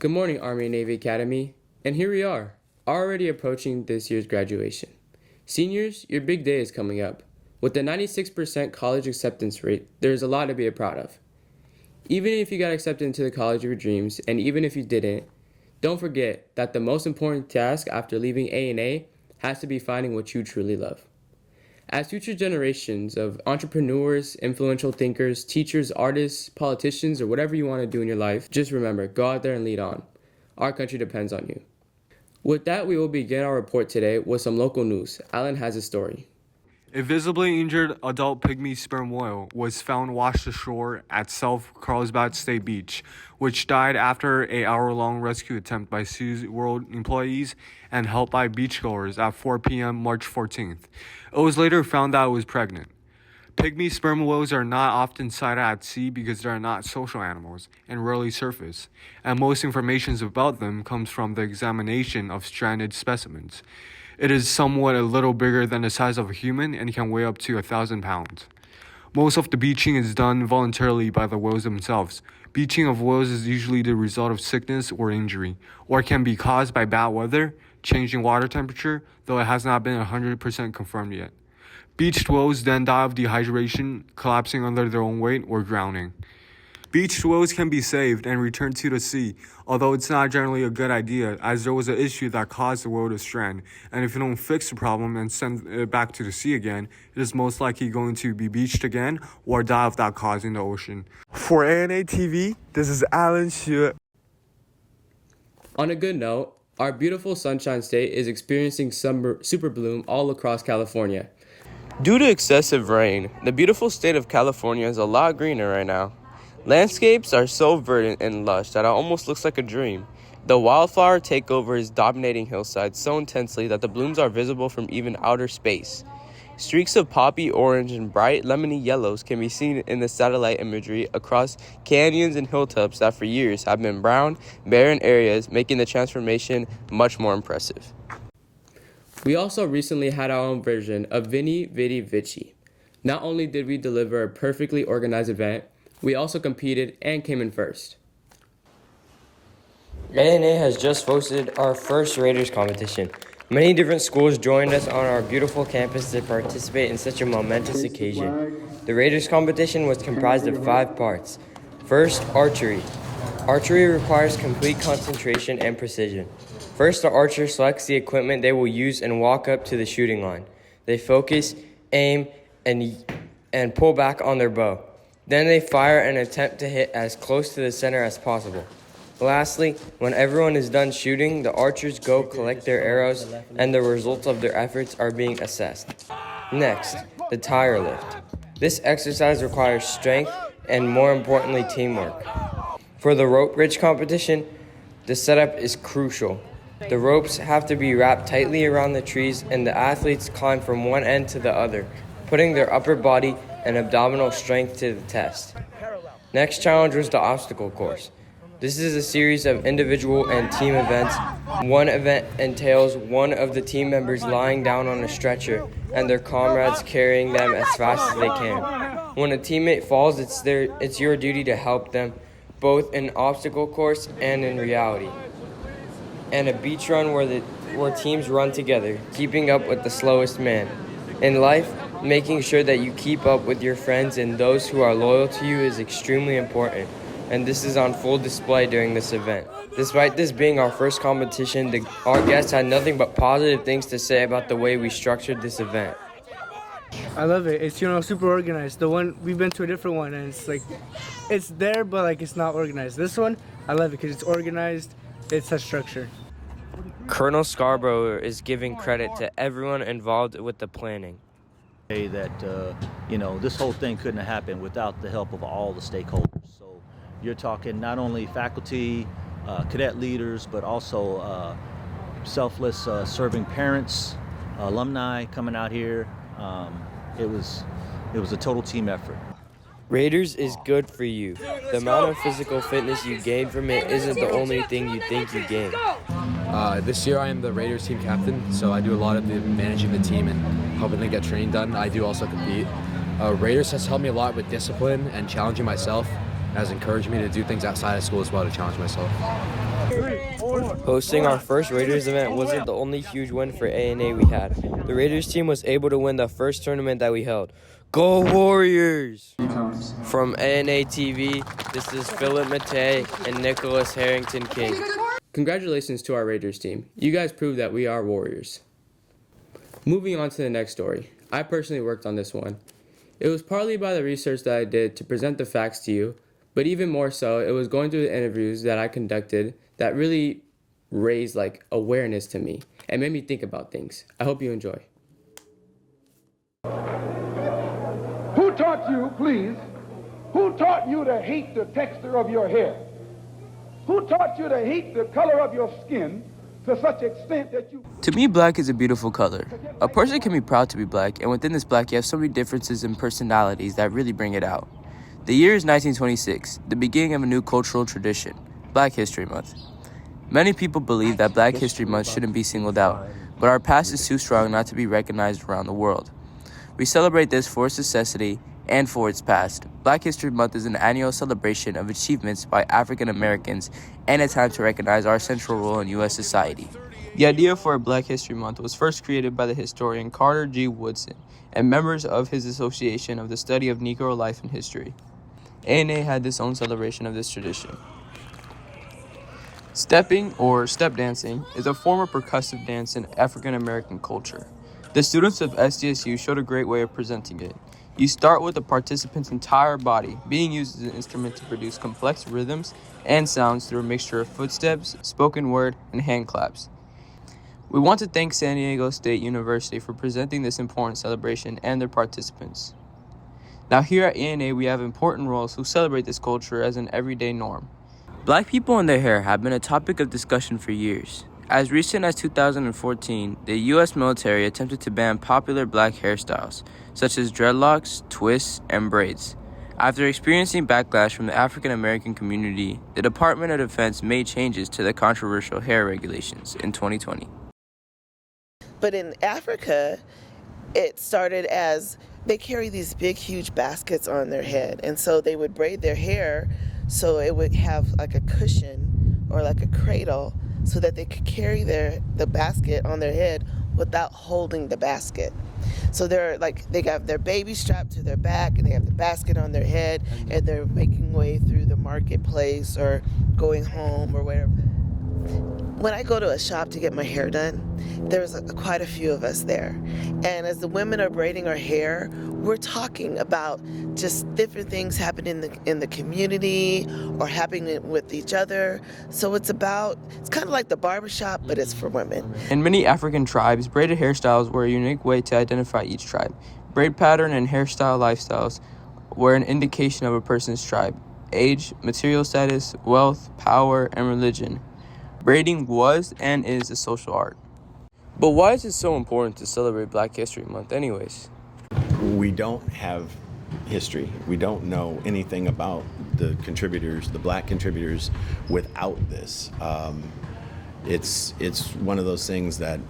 Good morning, Army and Navy Academy. And here we are, already approaching this year's graduation. Seniors, your big day is coming up. With the 96% college acceptance rate, there's a lot to be proud of. Even if you got accepted into the college of your dreams, and even if you didn't, don't forget that the most important task after leaving A&A has to be finding what you truly love. As future generations of entrepreneurs, influential thinkers, teachers, artists, politicians, or whatever you want to do in your life, just remember, go out there and lead on. Our country depends on you. With that, we will begin our report today with some local news. Alan has a story. A visibly injured adult pygmy sperm whale was found washed ashore at South Carlsbad State Beach, which died after an hour-long rescue attempt by SeaWorld employees and helped by beachgoers at 4 p.m. March 14th. It was later found that it was pregnant. Pygmy sperm whales are not often sighted at sea because they are not social animals and rarely surface, and most information about them comes from the examination of stranded specimens. It is somewhat a little bigger than the size of a human and can weigh up to 1,000 pounds. Most of the beaching is done voluntarily by the whales themselves. Beaching of whales is usually the result of sickness or injury, or can be caused by bad weather, changing water temperature, though it has not been 100% confirmed yet. Beached whales then die of dehydration, collapsing under their own weight, or drowning. Beached whales can be saved and returned to the sea, although it's not generally a good idea, as there was an issue that caused the whale to strand, and if you don't fix the problem and send it back to the sea again, it is most likely going to be beached again or die of that cause in the ocean. For ANA TV, this is Alan Xue. On a good note, our beautiful Sunshine State is experiencing super bloom all across California. Due to excessive rain, the beautiful state of California is a lot greener right now. Landscapes are so verdant and lush that it almost looks like a dream. The wildflower takeover is dominating hillsides so intensely that the blooms are visible from even outer space. Streaks of poppy orange and bright lemony yellows can be seen in the satellite imagery across canyons and hilltops that for years have been brown, barren areas, making the transformation much more impressive. We also recently had our own version of Vini Vidi Vici. Not only did we deliver a perfectly organized event, we also competed and came in first. ANA has just hosted our first Raiders competition. Many different schools joined us on our beautiful campus to participate in such a momentous occasion. The Raiders competition was comprised of 5 parts. First, archery. Archery requires complete concentration and precision. First, the archer selects the equipment they will use and walk up to the shooting line. They focus, aim, and pull back on their bow. Then they fire and attempt to hit as close to the center as possible. Lastly, when everyone is done shooting, the archers go collect their arrows and the results of their efforts are being assessed. Next, the tire lift. This exercise requires strength and, more importantly, teamwork. For the rope bridge competition, the setup is crucial. The ropes have to be wrapped tightly around the trees and the athletes climb from one end to the other, putting their upper body and abdominal strength to the test. Next challenge was the obstacle course. This is a series of individual and team events. One event entails one of the team members lying down on a stretcher and their comrades carrying them as fast as they can. When a teammate falls, it's your duty to help them, both in obstacle course and in reality. And a beach run where teams run together, keeping up with the slowest man. In life, making sure that you keep up with your friends and those who are loyal to you is extremely important, and this is on full display during this event. Despite this being our first competition, our guests had nothing but positive things to say about the way we structured this event. I love it. It's, super organized. The one, we've been to a different one, and it's there, but it's not organized. This one, I love it because it's organized, it has structure. Colonel Scarborough is giving credit to everyone involved with the planning. That this whole thing couldn't have happened without the help of all the stakeholders. So you're talking not only faculty, cadet leaders, but also selfless serving parents, alumni coming out here. It was a total team effort. Raiders is good for you. The amount of physical fitness you gain from it isn't the only thing you think you gain. This year I am the Raiders team captain, so I do a lot of the managing the team and helping them get training done. I do also compete. Raiders has helped me a lot with discipline and challenging myself. It has encouraged me to do things outside of school as well to challenge myself. Hosting our first Raiders event wasn't the only huge win for ANA we had. The Raiders team was able to win the first tournament that we held. Go Warriors! From ANA TV, this is Philip Matei and Nicholas Harrington King. Congratulations to our Raiders team. You guys proved that we are Warriors. Moving on to the next story. I personally worked on this one. It was partly by the research that I did to present the facts to you, but even more so, it was going through the interviews that I conducted that really raised awareness to me and made me think about things. I hope you enjoy. Who taught you, please, who taught you to hate the texture of your hair? Who taught you to hate the color of your skin to such extent that you... To me, black is a beautiful color. A person can be proud to be black, and within this black, you have so many differences and personalities that really bring it out. The year is 1926, the beginning of a new cultural tradition, Black History Month. Many people believe that Black History Month shouldn't be singled out, but our past is too strong not to be recognized around the world. We celebrate this for its necessity and for its past. Black History Month is an annual celebration of achievements by African Americans and a time to recognize our central role in U.S. society. The idea for a Black History Month was first created by the historian Carter G. Woodson and members of his Association of the Study of Negro Life and History. ANA had its own celebration of this tradition. Stepping, or step dancing, is a form of percussive dance in African American culture. The students of SDSU showed a great way of presenting it. You start with the participant's entire body being used as an instrument to produce complex rhythms and sounds through a mixture of footsteps, spoken word, and hand claps. We want to thank San Diego State University for presenting this important celebration and their participants. Now here at ANA, we have important roles who celebrate this culture as an everyday norm. Black people and their hair have been a topic of discussion for years. As recent as 2014, the U.S. military attempted to ban popular black hairstyles, such as dreadlocks, twists, and braids. After experiencing backlash from the African American community, the Department of Defense made changes to the controversial hair regulations in 2020. But in Africa, it started as they carry these big, huge baskets on their head. And so they would braid their hair so it would have like a cushion or like a cradle so that they could carry the basket on their head without holding the basket. So they got their baby strapped to their back and they have the basket on their head and they're making way through the marketplace or going home or whatever. When I go to a shop to get my hair done, there's quite a few of us there. And as the women are braiding our hair, we're talking about just different things happening in the community or happening with each other. So it's kind of like the barbershop, but it's for women. In many African tribes, braided hairstyles were a unique way to identify each tribe. Braid pattern and hairstyle lifestyles were an indication of a person's tribe, age, material status, wealth, power, and religion. Braiding was and is a social art. But why is it so important to celebrate Black History Month anyways? We don't have history. We don't know anything about the contributors, the black contributors, without this. It's one of those things that,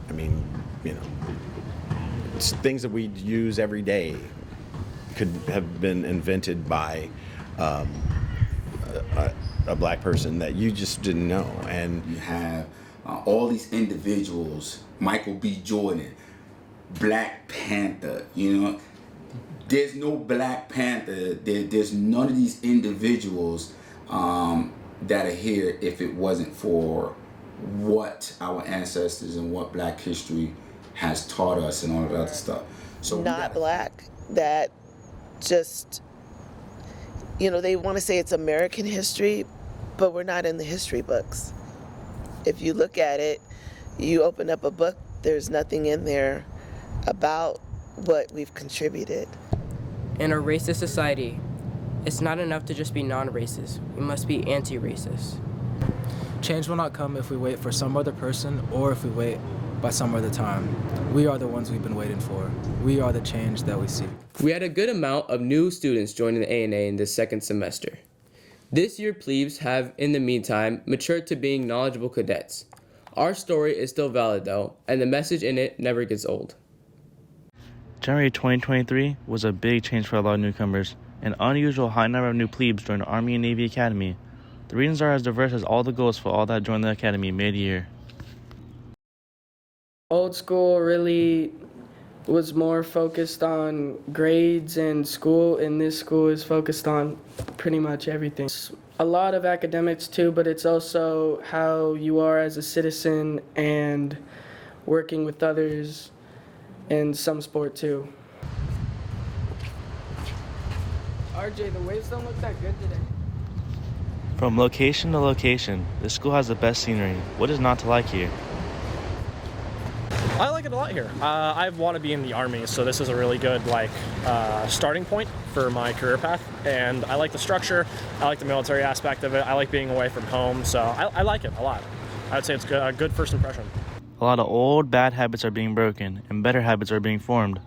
it's things that we use every day could have been invented by a black person that you just didn't know. And you have all these individuals, Michael B. Jordan, Black Panther, there's no Black Panther, there's none of these individuals that are here if it wasn't for what our ancestors and what Black history has taught us and all of that other stuff. So not black, that just, they want to say it's American history, but we're not in the history books. If you look at it, you open up a book, there's nothing in there about what we've contributed. In a racist society, it's not enough to just be non-racist. We must be anti-racist. Change will not come if we wait for some other person or if we wait by some other time. We are the ones we've been waiting for. We are the change that we seek. We had a good amount of new students joining the ANA in this second semester. This year, plebes have, in the meantime, matured to being knowledgeable cadets. Our story is still valid, though, and the message in it never gets old. January 2023 was a big change for a lot of newcomers. An unusual high number of new plebes joined the Army and Navy Academy. The readings are as diverse as all the goals for all that joined the academy mid-year. Old school really was more focused on grades and school, and this school is focused on pretty much everything. It's a lot of academics too, but it's also how you are as a citizen and working with others and some sport too. RJ, the waves don't look that good today. From location to location, this school has the best scenery. What is not to like here? I like it a lot here. I want to be in the Army, so this is a really good starting point for my career path. And I like the structure. I like the military aspect of it. I like being away from home, so I like it a lot. I would say it's a good first impression. A lot of old bad habits are being broken, and better habits are being formed.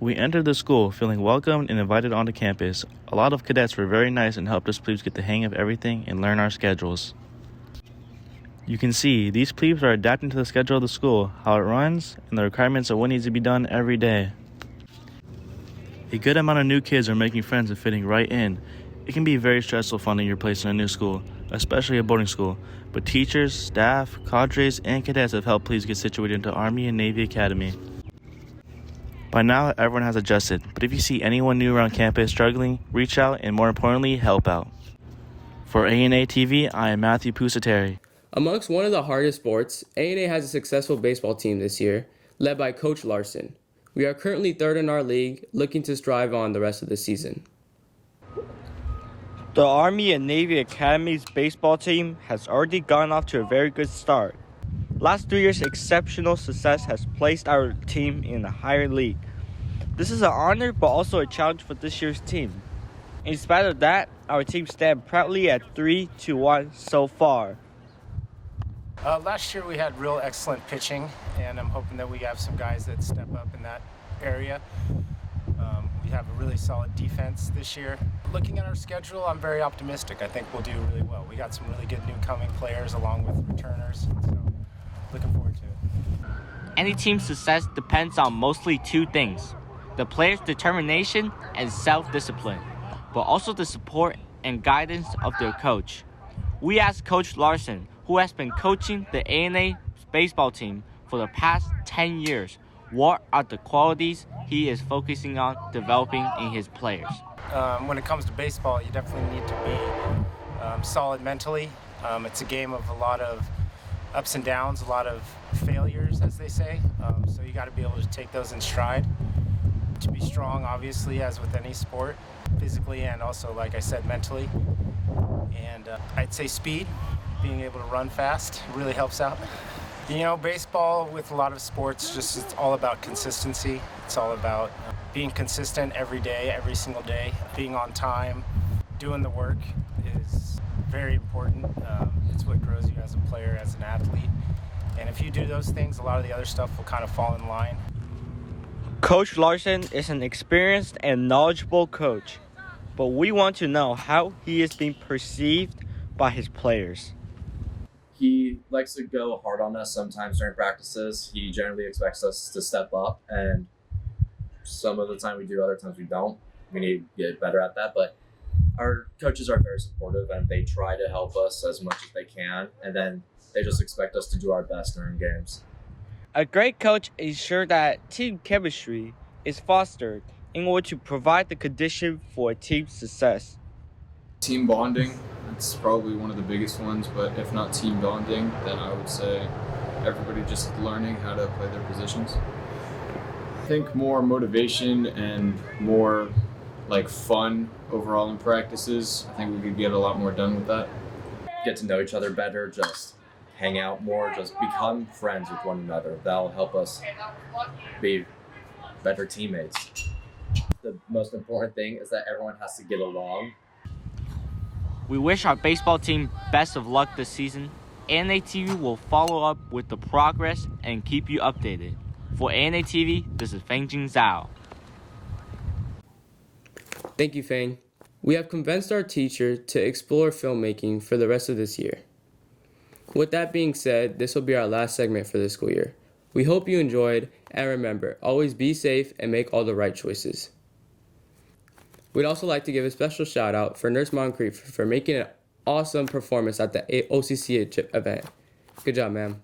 We entered the school feeling welcomed and invited onto campus. A lot of cadets were very nice and helped us plebes get the hang of everything and learn our schedules. You can see these plebes are adapting to the schedule of the school, how it runs, and the requirements of what needs to be done every day. A good amount of new kids are making friends and fitting right in. It can be very stressful finding your place in a new school, especially a boarding school, but teachers, staff, cadres, and cadets have helped plebes get situated into Army and Navy Academy. By now, everyone has adjusted, but if you see anyone new around campus struggling, reach out and more importantly, help out. For A&A TV, I am Matthew Pusateri. Amongst one of the hardest sports, A&A has a successful baseball team this year, led by Coach Larson. We are currently third in our league, looking to strive on the rest of the season. The Army and Navy Academy's baseball team has already gotten off to a very good start. Last 3 years' exceptional success has placed our team in a higher league. This is an honor, but also a challenge for this year's team. In spite of that, our team stands proudly at 3-1 so far. Last year we had real excellent pitching, and I'm hoping that we have some guys that step up in that area. We have a really solid defense this year. Looking at our schedule, I'm very optimistic. I think we'll do really well. We got some really good new coming players along with returners, so looking forward to it. Any team's success depends on mostly two things: the players' determination and self-discipline, but also the support and guidance of their coach. We asked Coach Larson, who has been coaching the A&A baseball team for the past 10 years, what are the qualities he is focusing on developing in his players. When it comes to baseball, you definitely need to be solid mentally. It's a game of a lot of ups and downs, a lot of failures, as they say. So you got to be able to take those in stride. To be strong, obviously, as with any sport, physically and also, like I said, mentally. And I'd say speed, being able to run fast really helps out. You know, baseball, with a lot of sports, it's all about consistency. It's all about being consistent every day, every single day, being on time, doing the work is very important. It's what grows you as a player, as an athlete. And if you do those things, a lot of the other stuff will kind of fall in line. Coach Larson is an experienced and knowledgeable coach, but we want to know how he is being perceived by his players. He likes to go hard on us sometimes during practices. He generally expects us to step up, and some of the time we do, other times we don't. We need to get better at that, but our coaches are very supportive and they try to help us as much as they can, and then they just expect us to do our best during games. A great coach ensures that team chemistry is fostered in order to provide the condition for team success. Team bonding, it's probably one of the biggest ones, but if not team bonding, then I would say everybody just learning how to play their positions. I think more motivation and more fun overall in practices. I think we could get a lot more done with that. Get to know each other better, just hang out more, just become friends with one another. That'll help us be better teammates. The most important thing is that everyone has to get along. We wish our baseball team best of luck this season. A&A TV will follow up with the progress and keep you updated. For A&A TV, this is Fengjing Zhao. Thank you, Fang. We have convinced our teacher to explore filmmaking for the rest of this year. With that being said, this will be our last segment for this school year. We hope you enjoyed, and remember, always be safe and make all the right choices. We'd also like to give a special shout out for Nurse Moncrief for making it awesome performance at the OCC event. Good job, ma'am.